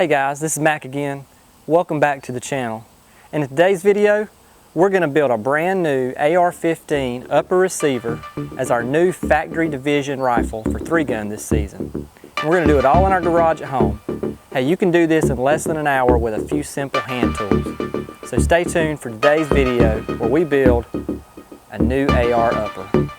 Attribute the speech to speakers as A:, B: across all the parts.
A: Hey guys, this is Mac again. Welcome back to the channel. In today's video, we're going to build a brand new AR-15 upper receiver as our new factory division rifle for 3-gun this season. And we're going to do it all in our garage at home. Hey, you can do this in less than an hour with a few simple hand tools. So stay tuned for today's video where we build a new AR upper.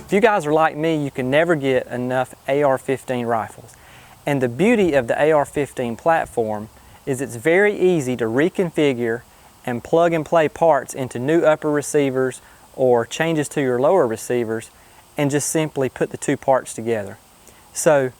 A: If you guys are like me, you can never get enough AR-15 rifles. And the beauty of the AR-15 platform is it's very easy to reconfigure and plug and play parts into new upper receivers or changes to your lower receivers and just simply put the two parts together. So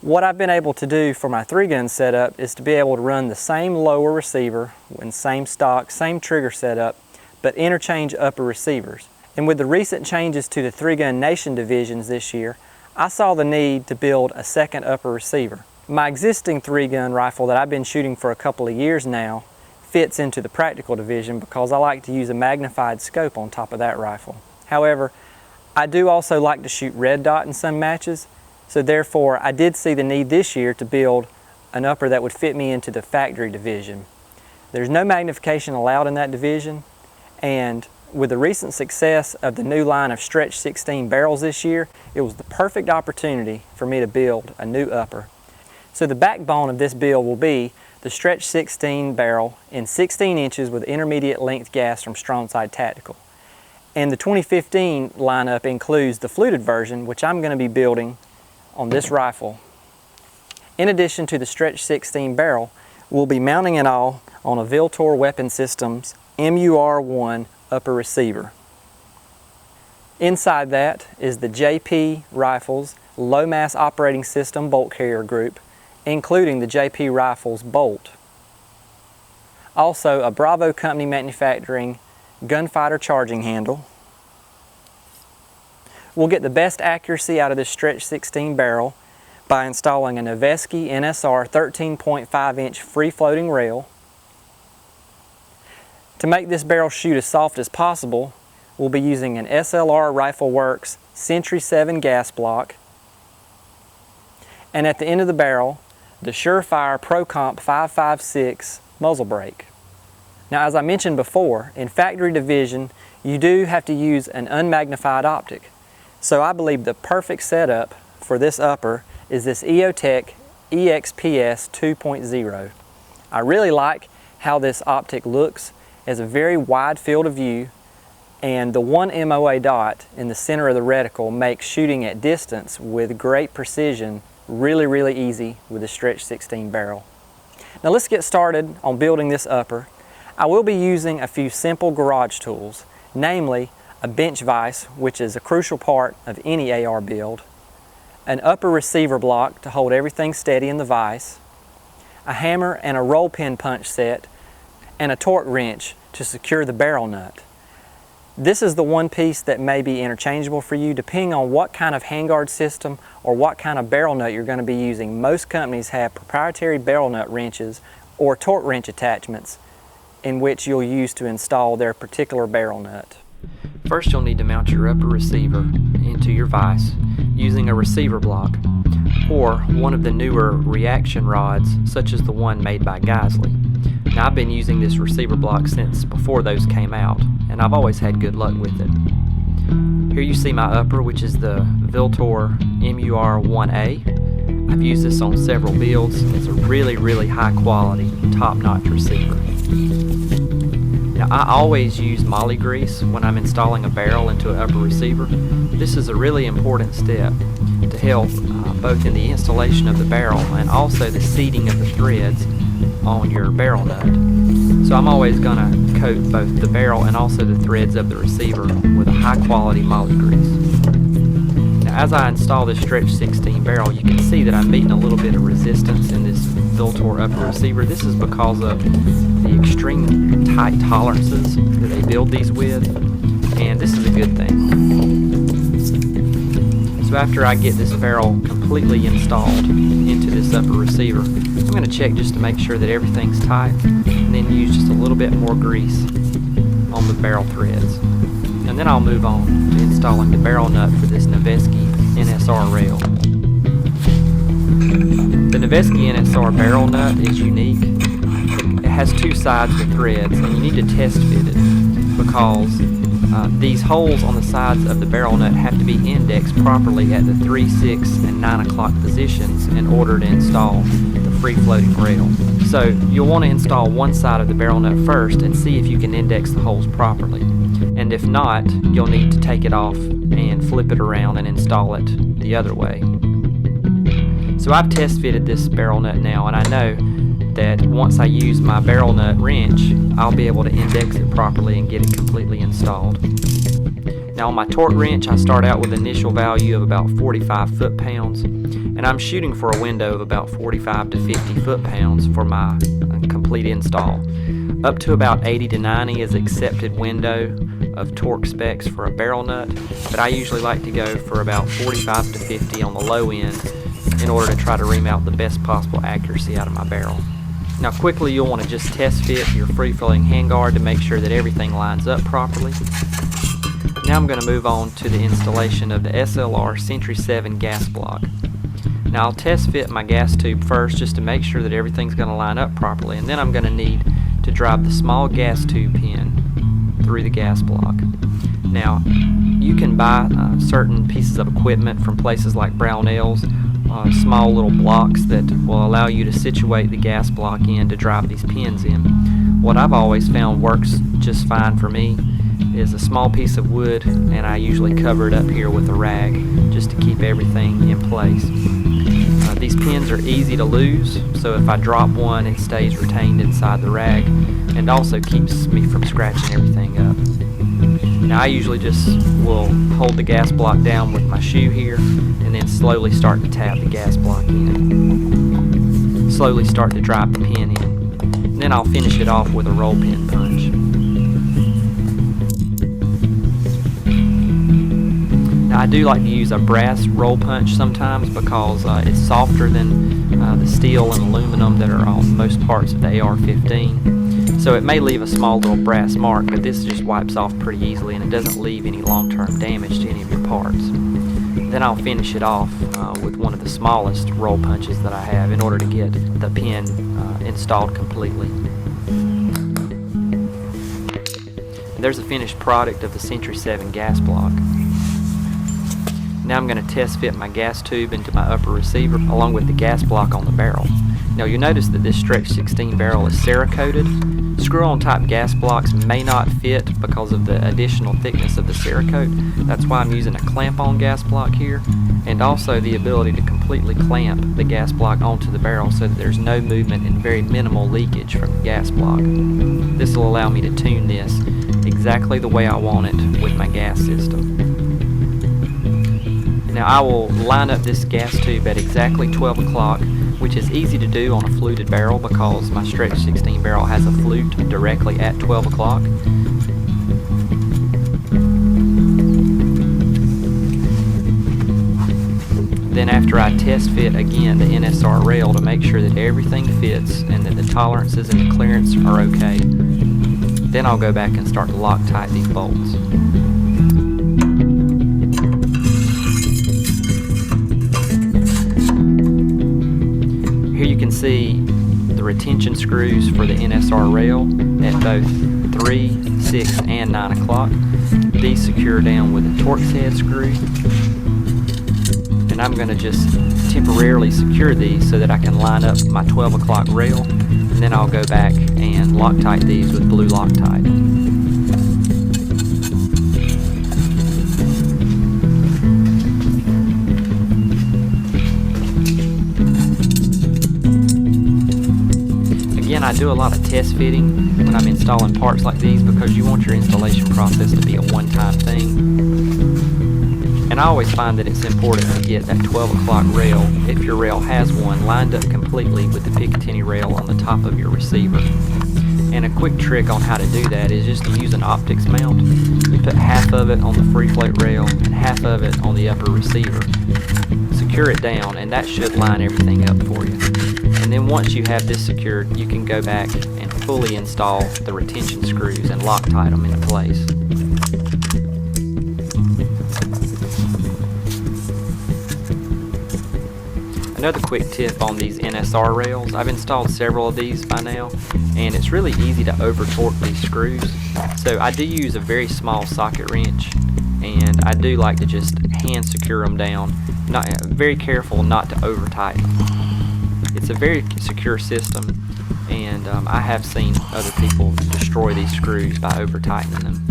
A: what I've been able to do for my 3-gun setup is to be able to run the same lower receiver and same stock, same trigger setup, but interchange upper receivers. And with the recent changes to the 3-gun nation divisions this year, I saw the need to build a second upper receiver. My existing 3-gun rifle that I've been shooting for a couple of years now fits into the practical division because I like to use a magnified scope on top of that rifle. However, I do also like to shoot red dot in some matches, so therefore I did see the need this year to build an upper that would fit me into the factory division. There's no magnification allowed in that division, and with the recent success of the new line of stretch 16 barrels this year, it was the perfect opportunity for me to build a new upper. So the backbone of this build will be the stretch 16 barrel in 16 inches with intermediate length gas from Strongside Tactical. And the 2015 lineup includes the FLUTED version, which I'm going to be building on this rifle. In addition to the stretch 16 barrel, we'll be mounting it all on a Viltor Weapon Systems MUR-1 upper receiver. Inside that is the JP Rifles Low Mass Operating System bolt carrier group, including the JP Rifles bolt. Also a Bravo Company manufacturing gunfighter charging handle. We'll get the best accuracy out of this stretch 16 barrel by installing a Noveske NSR 13.5 inch free floating rail. To make this barrel shoot as soft as possible, we'll be using an SLR Rifle Works Century 7 gas block. And at the end of the barrel, the Surefire ProComp 556 muzzle brake. Now, as I mentioned before, in factory division, you do have to use an unmagnified optic. So I believe the perfect setup for this upper is this EOTech EXPS 2.0. I really like how this optic looks. Has a very wide field of view, and the one MOA dot in the center of the reticle makes shooting at distance with great precision really easy with a stretch 16 barrel. Now let's get started on building this upper. I will be using a few simple garage tools, namely a bench vise, which is a crucial part of any AR build, an upper receiver block to hold everything steady in the vise, a hammer and a roll pin punch set, and a torque wrench to secure the barrel nut. This is the one piece that may be interchangeable for you depending on what kind of handguard system or what kind of barrel nut you're going to be using. Most companies have proprietary barrel nut wrenches or torque wrench attachments in which you'll use to install their particular barrel nut. First, you'll need to mount your upper receiver into your vise using a receiver block or one of the newer reaction rods such as the one made by Geisley. Now, I've been using this receiver block since before those came out, and I've always had good luck with it. Here you see my upper, which is the Viltor MUR-1A. I've used this on several builds. It's a really high quality, top-notch receiver. Now, I always use moly grease when I'm installing a barrel into an upper receiver. This is a really important step to help both in the installation of the barrel and also the seating of the threads on your barrel nut. So I'm always going to coat both the barrel and also the threads of the receiver with a high quality moly grease. Now, as I install this stretch 16 barrel, you can see that I'm meeting a little bit of resistance in this Viltor upper receiver. This is because of the extreme tight tolerances that they build these with, and this is a good thing. So after I get this barrel completely installed into this upper receiver, I'm going to check just to make sure that everything's tight, and then use just a little bit more grease on the barrel threads. And then I'll move on to installing the barrel nut for this Noveske NSR Rail. The Noveske NSR barrel nut is unique. It has two sides with threads, and you need to test fit it because these holes on the sides of the barrel nut have to be indexed properly at the 3, 6, and 9 o'clock positions in order to install the free-floating rail. So you'll want to install one side of the barrel nut first and see if you can index the holes properly. And if not, you'll need to take it off and flip it around and install it the other way. So I've test fitted this barrel nut now, and I know that once I use my barrel nut wrench, I'll be able to index it properly and get it completely installed. Now on my torque wrench, I start out with an initial value of about 45 foot-pounds, and I'm shooting for a window of about 45 to 50 foot-pounds for my complete install. Up to about 80 to 90 is accepted window of torque specs for a barrel nut, but I usually like to go for about 45 to 50 on the low end in order to try to ream out the best possible accuracy out of my barrel. Now quickly, you'll want to just test fit your free-floating handguard to make sure that everything lines up properly. Now I'm going to move on to the installation of the SLR Century 7 gas block. Now I'll test fit my gas tube first just to make sure that everything's going to line up properly, and then I'm going to need to drive the small gas tube pin through the gas block. Now you can buy certain pieces of equipment from places like Brownells, small little blocks that will allow you to situate the gas block in to drive these pins in. What I've always found works just fine for me is a small piece of wood, and I usually cover it up here with a rag just to keep everything in place. These pins are easy to lose, so if I drop one, it stays retained inside the rag and also keeps me from scratching everything up. Now I usually just will hold the gas block down with my shoe here and then slowly start to tap the gas block in. Slowly start to drive the pin in. And then I'll finish it off with a roll pin punch. Now I do like to use a brass roll punch sometimes because it's softer than the steel and aluminum that are on most parts of the AR-15. So it may leave a small little brass mark, but this just wipes off pretty easily and it doesn't leave any long-term damage to any of your parts. Then I'll finish it off with one of the smallest roll punches that I have in order to get the pin installed completely. And there's a finished product of the Century 7 gas block. Now I'm going to test fit my gas tube into my upper receiver along with the gas block on the barrel. Now you'll notice that this stretch 16 barrel is Cerakoted. Screw-on type gas blocks may not fit because of the additional thickness of the Cerakote. That's why I'm using a clamp-on gas block here, and also the ability to completely clamp the gas block onto the barrel so that there's no movement and very minimal leakage from the gas block. This will allow me to tune this exactly the way I want it with my gas system. Now I will line up this gas tube at exactly 12 o'clock, which is easy to do on a fluted barrel because my stretch 16 barrel has a flute directly at 12 o'clock. Then after I test fit again the NSR rail to make sure that everything fits and that the tolerances and the clearance are okay, then I'll go back and start to Loctite these bolts. Here you can see the retention screws for the NSR rail at both 3, 6, and 9 o'clock. These secure down with a Torx head screw. And I'm going to just temporarily secure these so that I can line up my 12 o'clock rail. And then I'll go back and Loctite these with blue Loctite. I do a lot of test fitting when I'm installing parts like these because you want your installation process to be a one-time thing. And I always find that it's important to get that 12 o'clock rail, if your rail has one, lined up completely with the Picatinny rail on the top of your receiver. And a quick trick on how to do that is just to use an optics mount. You put half of it on the free float rail and half of it on the upper receiver. Secure it down, and that should line everything up for you. And then once you have this secured, you can go back and fully install the retention screws and Loctite them into place. Another quick tip on these NSR rails, I've installed several of these by now, and it's really easy to over torque these screws. So I do use a very small socket wrench, and I do like to just hand secure them down. Very careful not to over tighten them. It's a very secure system, and I have seen other people destroy these screws by over tightening them.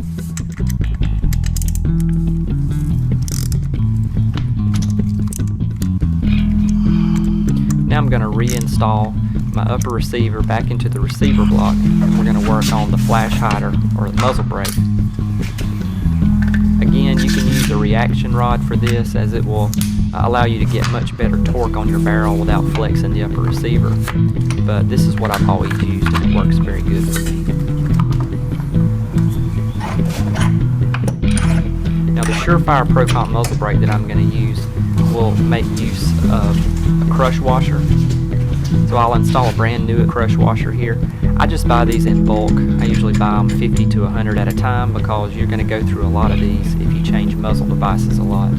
A: Now I'm going to reinstall my upper receiver back into the receiver block, and we're going to work on the flash hider or the muzzle brake. Again, you can use a reaction rod for this, as it will allow you to get much better torque on your barrel without flexing the upper receiver. But this is what I've always used, and it works very good for me. Now the Surefire Pro Comp muzzle brake that I'm going to use will make use of a crush washer. So I'll install a brand new crush washer here. I just buy these in bulk. I usually buy them 50 to 100 at a time because you're going to go through a lot of these if you change muzzle devices a lot.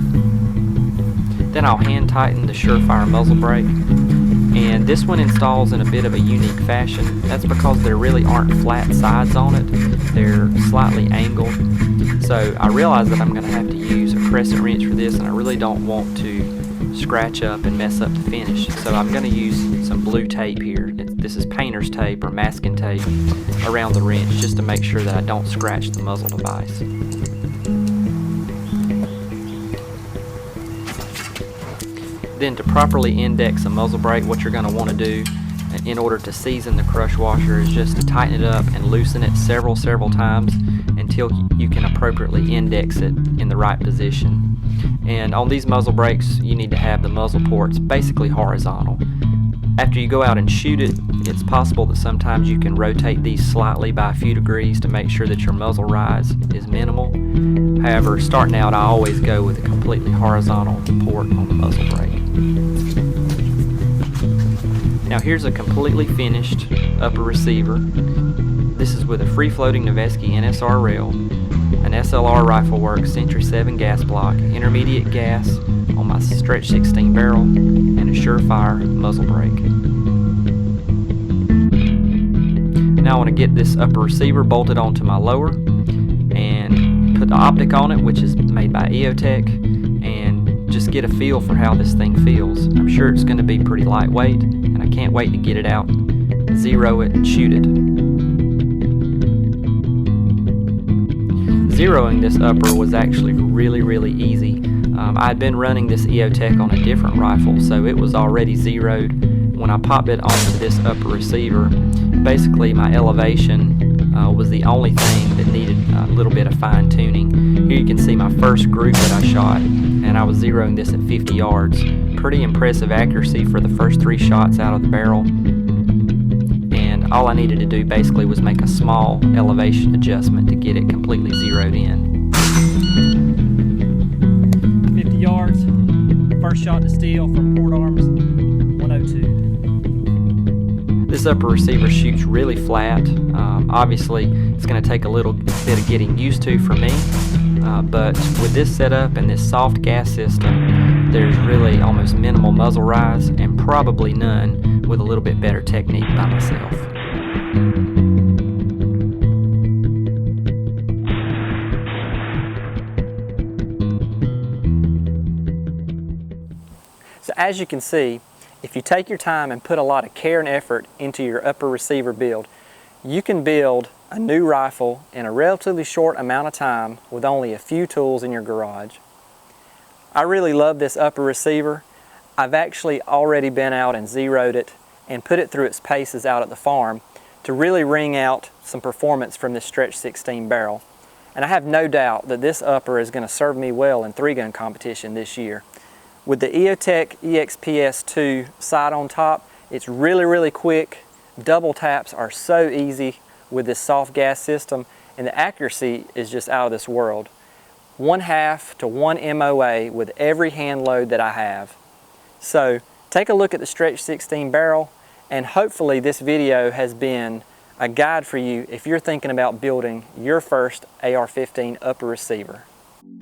A: Then I'll hand tighten the Surefire muzzle brake. And this one installs in a bit of a unique fashion. That's because there really aren't flat sides on it. They're slightly angled. So I realize that I'm going to have to use a crescent wrench for this, and I really don't want to scratch up and mess up the finish. So I'm going to use some blue tape here. This is painter's tape or masking tape around the wrench just to make sure that I don't scratch the muzzle device. Then to properly index a muzzle brake, what you're going to want to do in order to season the crush washer is just to tighten it up and loosen it several times until you can appropriately index it in the right position. And on these muzzle brakes, you need to have the muzzle ports basically horizontal. After you go out and shoot it, it's possible that sometimes you can rotate these slightly by a few degrees to make sure that your muzzle rise is minimal. However, starting out, I always go with a completely horizontal port on the muzzle brake. Now here's a completely finished upper receiver. This is with a free-floating Noveske NSR rail, an SLR Rifleworks Century 7 gas block, intermediate gas on my stretch 16 barrel, and a Surefire muzzle brake. Now I want to get this upper receiver bolted onto my lower and put the optic on it, which is made by EOTech, and just get a feel for how this thing feels. I'm sure it's going to be pretty lightweight, and I can't wait to get it out, zero it, and shoot it. Zeroing this upper was actually really easy. I had been running this EOTech on a different rifle, so it was already zeroed. When I popped it onto this upper receiver, basically my elevation was the only thing that needed a little bit of fine tuning. Here you can see my first group that I shot, and I was zeroing this at 50 yards. Pretty impressive accuracy for the first 3 shots out of the barrel. And all I needed to do basically was make a small elevation adjustment to get it completely zeroed in. 50 yards, first shot to steel from port arms, 102. This upper receiver shoots really flat. Obviously, it's going to take a little bit of getting used to for me, but with this setup and this soft gas system, there's really almost minimal muzzle rise and probably none with a little bit better technique by myself. So as you can see, if you take your time and put a lot of care and effort into your upper receiver build, you can build a new rifle in a relatively short amount of time with only a few tools in your garage. I really love this upper receiver. I've actually already been out and zeroed it and put it through its paces out at the farm to really wring out some performance from this stretch 16 barrel. And I have no doubt that this upper is going to serve me well in 3-gun competition this year. With the EOTech EXPS2 sight on top, it's really quick. Double taps are so easy with this soft gas system, and the accuracy is just out of this world. 1/2 to 1 MOA with every hand load that I have. So take a look at the stretch 16 barrel, and hopefully this video has been a guide for you if you're thinking about building your first AR-15 upper receiver.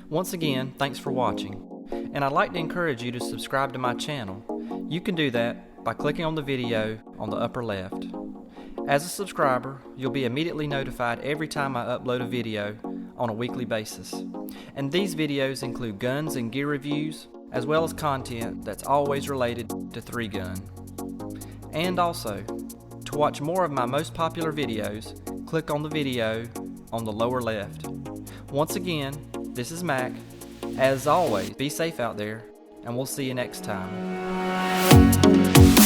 A: Once again, thanks for watching, and I'd like to encourage you to subscribe to my channel. You can do that by clicking on the video on the upper left. As a subscriber, you'll be immediately notified every time I upload a video on a weekly basis. And these videos include guns and gear reviews, as well as content that's always related to 3-gun. And also, to watch more of my most popular videos, click on the video on the lower left. Once again, this is Mac. As always, be safe out there, and we'll see you next time.